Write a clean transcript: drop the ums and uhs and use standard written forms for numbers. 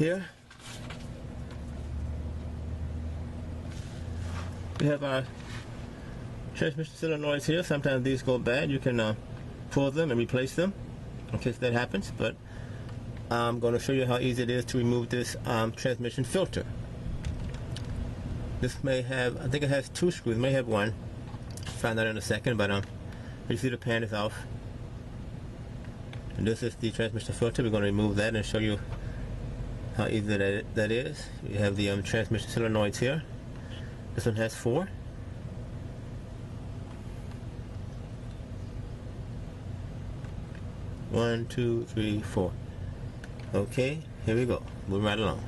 Here we have our transmission solenoids here. Sometimes these go bad. You can pull them and replace them in case that happens, but I'm going to show you how easy it is to remove this transmission filter. This may have, I think it has 2 screws, it may have 1. Find out in a second, but you see the pan is off. And this is the transmission filter. We're going to remove that and show you how easy that is. We have the transmission solenoids here. This one has 4. One, two, three, 4. Okay, here we go. Moving right along.